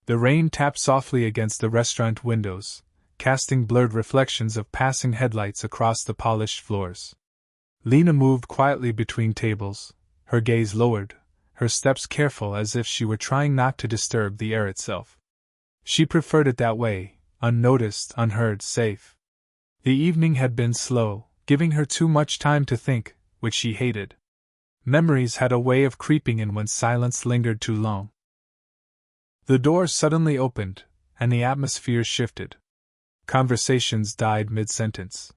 The rain tapped softly against the restaurant windows, casting blurred reflections of passing headlights across the polished floors. Lina moved quietly between tables, her gaze lowered, her steps careful as if she were trying not to disturb the air itself. She preferred it that way, unnoticed, unheard, safe. The evening had been slow, giving her too much time to think, which she hated. Memories had a way of creeping in when silence lingered too long. The door suddenly opened, and the atmosphere shifted. Conversations died mid-sentence.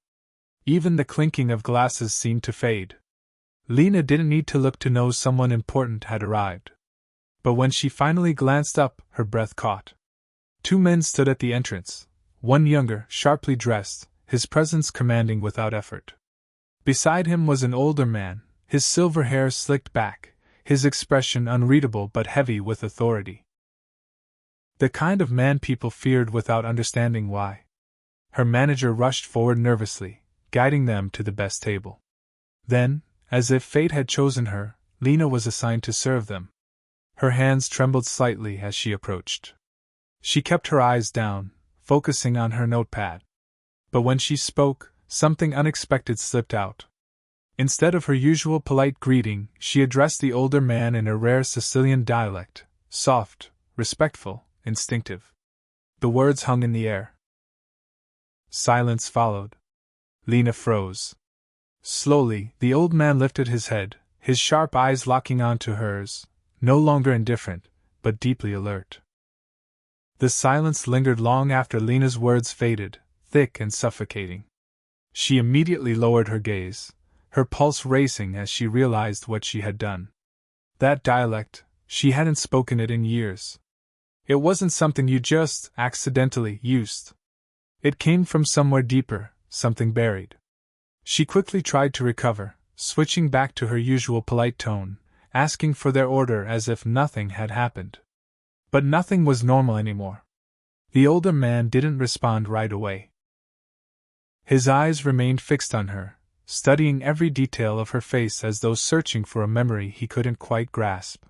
Even the clinking of glasses seemed to fade. Lina didn't need to look to know someone important had arrived. But when she finally glanced up, her breath caught. 2 men stood at the entrance, one younger, sharply dressed, his presence commanding without effort. Beside him was an older man, his silver hair slicked back, his expression unreadable but heavy with authority. The kind of man people feared without understanding why. Her manager rushed forward nervously, guiding them to the best table. Then, as if fate had chosen her, Lina was assigned to serve them. Her hands trembled slightly as she approached. She kept her eyes down, focusing on her notepad. But when she spoke, something unexpected slipped out. Instead of her usual polite greeting, she addressed the older man in a rare Sicilian dialect, soft, respectful, instinctive. The words hung in the air. Silence followed. Lina froze. Slowly, the old man lifted his head, his sharp eyes locking onto hers, no longer indifferent, but deeply alert. The silence lingered long after Lina's words faded, thick and suffocating. She immediately lowered her gaze, her pulse racing as she realized what she had done. That dialect, she hadn't spoken it in years. It wasn't something you just accidentally used. It came from somewhere deeper, something buried. She quickly tried to recover, switching back to her usual polite tone, asking for their order as if nothing had happened. But nothing was normal anymore. The older man didn't respond right away. His eyes remained fixed on her, studying every detail of her face as though searching for a memory he couldn't quite grasp.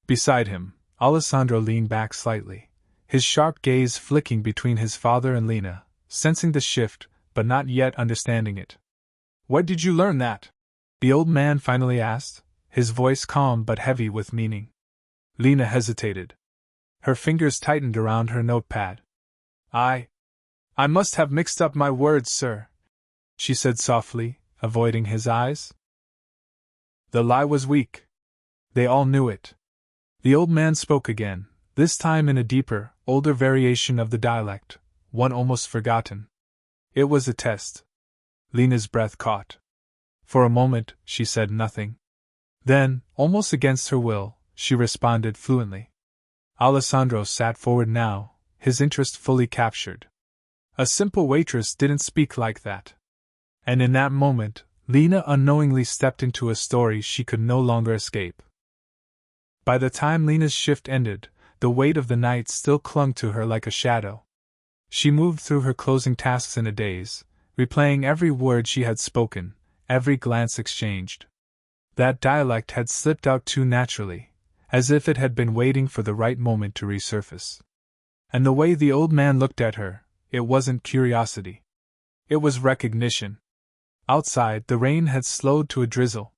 Beside him, Alessandro leaned back slightly, his sharp gaze flicking between his father and Lina, sensing the shift, but not yet understanding it. "Where did you learn that?" the old man finally asked, his voice calm but heavy with meaning. Lina hesitated. Her fingers tightened around her notepad. I must have mixed up my words, sir," she said softly, avoiding his eyes. The lie was weak. They all knew it. The old man spoke again, this time in a deeper, older variation of the dialect, one almost forgotten. It was a test. Lina's breath caught. For a moment, she said nothing. Then, almost against her will, she responded fluently. Alessandro sat forward now, his interest fully captured. A simple waitress didn't speak like that. And in that moment, Lina unknowingly stepped into a story she could no longer escape. By the time Lina's shift ended, the weight of the night still clung to her like a shadow. She moved through her closing tasks in a daze, replaying every word she had spoken, every glance exchanged. That dialect had slipped out too naturally, as if it had been waiting for the right moment to resurface. And the way the old man looked at her, it wasn't curiosity. It was recognition. Outside, the rain had slowed to a drizzle.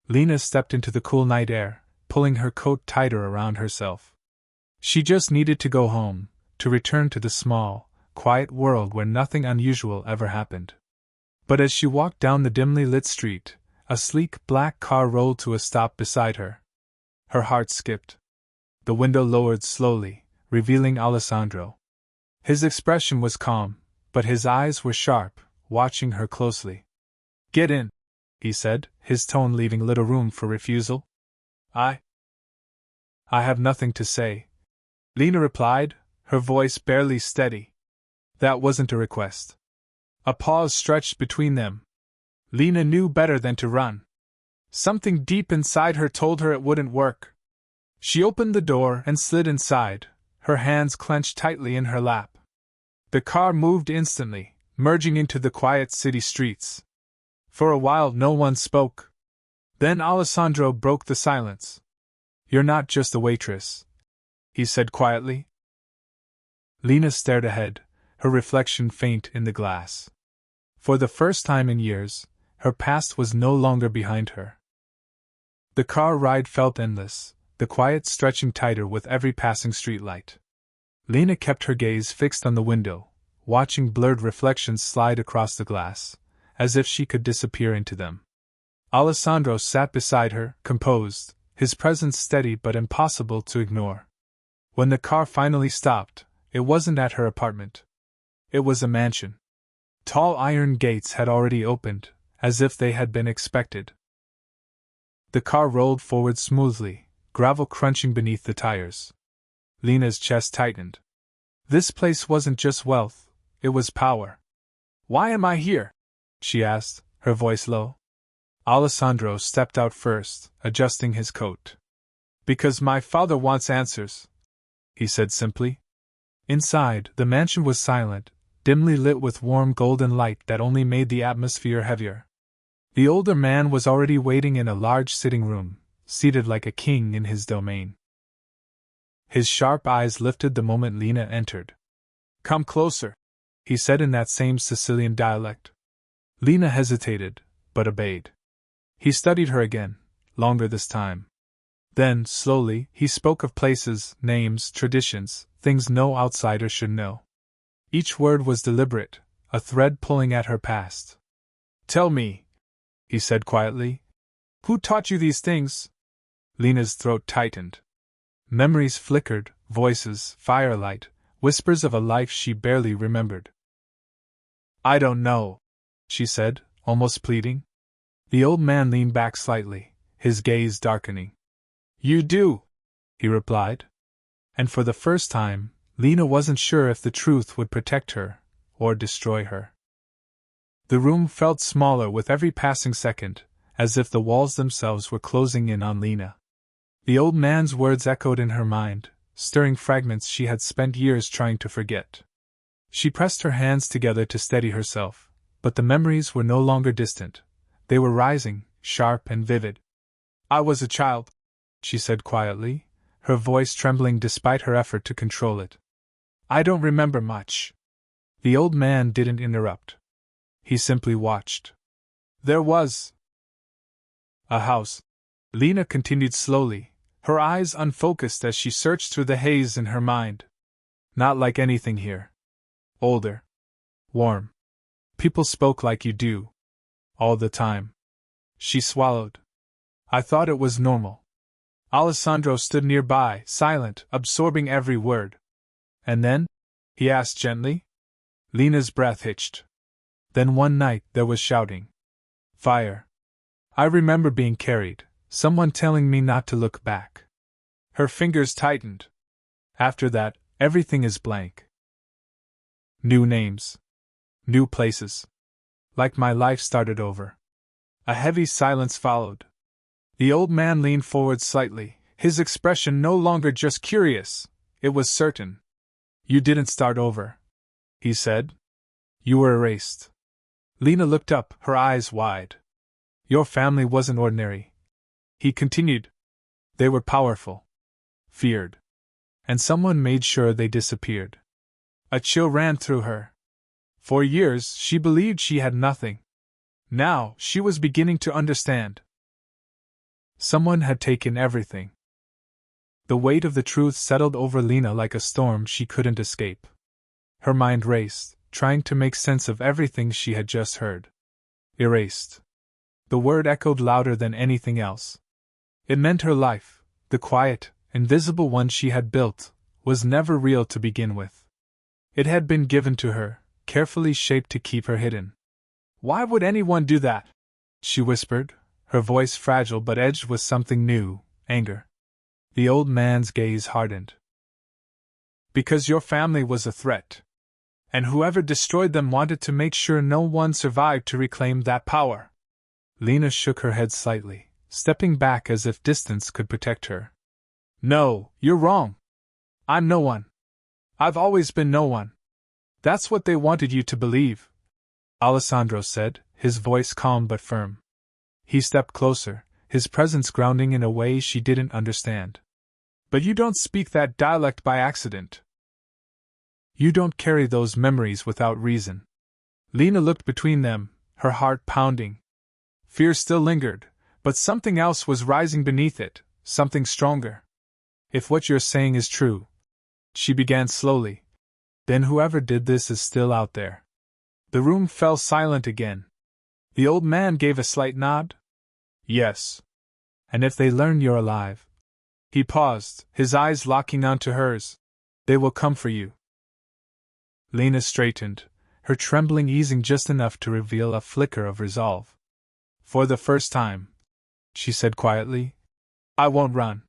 Lina stepped into the cool night air, pulling her coat tighter around herself. She just needed to go home, to return to the small, quiet world where nothing unusual ever happened. But as she walked down the dimly lit street, a sleek black car rolled to a stop beside her. Her heart skipped. The window lowered slowly, revealing Alessandro. His expression was calm, but his eyes were sharp, watching her closely. "Get in," he said, his tone leaving little room for refusal. I have nothing to say," Lina replied, her voice barely steady. That wasn't a request. A pause stretched between them. Lina knew better than to run. Something deep inside her told her it wouldn't work. She opened the door and slid inside, her hands clenched tightly in her lap. The car moved instantly, merging into the quiet city streets. For a while no one spoke. Then Alessandro broke the silence. "You're not just a waitress," he said quietly. Lina stared ahead, her reflection faint in the glass. For the first time in years, her past was no longer behind her. The car ride felt endless, the quiet stretching tighter with every passing streetlight. Lina kept her gaze fixed on the window, watching blurred reflections slide across the glass, as if she could disappear into them. Alessandro sat beside her, composed, his presence steady but impossible to ignore. When the car finally stopped, it wasn't at her apartment. It was a mansion. Tall iron gates had already opened, as if they had been expected. The car rolled forward smoothly, gravel crunching beneath the tires. Lina's chest tightened. This place wasn't just wealth, it was power. "Why am I here?" she asked, her voice low. Alessandro stepped out first, adjusting his coat. "Because my father wants answers," he said simply. Inside, the mansion was silent, dimly lit with warm golden light that only made the atmosphere heavier. The older man was already waiting in a large sitting room, seated like a king in his domain. His sharp eyes lifted the moment Lina entered. "Come closer," he said in that same Sicilian dialect. Lina hesitated, but obeyed. He studied her again, longer this time. Then, slowly, he spoke of places, names, traditions, things no outsider should know. Each word was deliberate, a thread pulling at her past. "Tell me," he said quietly, "who taught you these things?" Lina's throat tightened. Memories flickered, voices, firelight, whispers of a life she barely remembered. "I don't know," she said, almost pleading. The old man leaned back slightly, his gaze darkening. "You do," he replied. And for the first time, Lina wasn't sure if the truth would protect her, or destroy her. The room felt smaller with every passing second, as if the walls themselves were closing in on Lina. The old man's words echoed in her mind, stirring fragments she had spent years trying to forget. She pressed her hands together to steady herself, but the memories were no longer distant. They were rising, sharp and vivid. "I was a child," she said quietly, her voice trembling despite her effort to control it. "I don't remember much." The old man didn't interrupt. He simply watched. "There was a house," Lina continued slowly, her eyes unfocused as she searched through the haze in her mind. "Not like anything here. Older. Warm. People spoke like you do. All the time." She swallowed. "I thought it was normal." Alessandro stood nearby, silent, absorbing every word. "And then?" he asked gently. Lina's breath hitched. "Then one night there was shouting. Fire. I remember being carried, someone telling me not to look back." Her fingers tightened. "After that, everything is blank. New names. New places. Like my life started over." A heavy silence followed. The old man leaned forward slightly, his expression no longer just curious, it was certain. "You didn't start over," he said. "You were erased." Lina looked up, her eyes wide. "Your family wasn't ordinary," he continued. "They were powerful. Feared. And someone made sure they disappeared." A chill ran through her. For years, she believed she had nothing. Now, she was beginning to understand. Someone had taken everything. The weight of the truth settled over Lina like a storm she couldn't escape. Her mind raced, trying to make sense of everything she had just heard. Erased. The word echoed louder than anything else. It meant her life, the quiet, invisible one she had built, was never real to begin with. It had been given to her, carefully shaped to keep her hidden. "Why would anyone do that?" she whispered, her voice fragile but edged with something new, anger. The old man's gaze hardened. "Because your family was a threat. And whoever destroyed them wanted to make sure no one survived to reclaim that power." Lina shook her head slightly, stepping back as if distance could protect her. "No, you're wrong. I'm no one. I've always been no one. That's what they wanted you to believe," Alessandro said, his voice calm but firm. He stepped closer, his presence grounding in a way she didn't understand. But you don't speak that dialect by accident. You don't carry those memories without reason. Lina looked between them, her heart pounding. Fear still lingered, but something else was rising beneath it, something stronger. If what you're saying is true, she began slowly, then whoever did this is still out there. The room fell silent again. The old man gave a slight nod. Yes. And if they learn you're alive. He paused, his eyes locking onto hers. They will come for you. Lina straightened, her trembling easing just enough to reveal a flicker of resolve. For the first time, she said quietly, I won't run.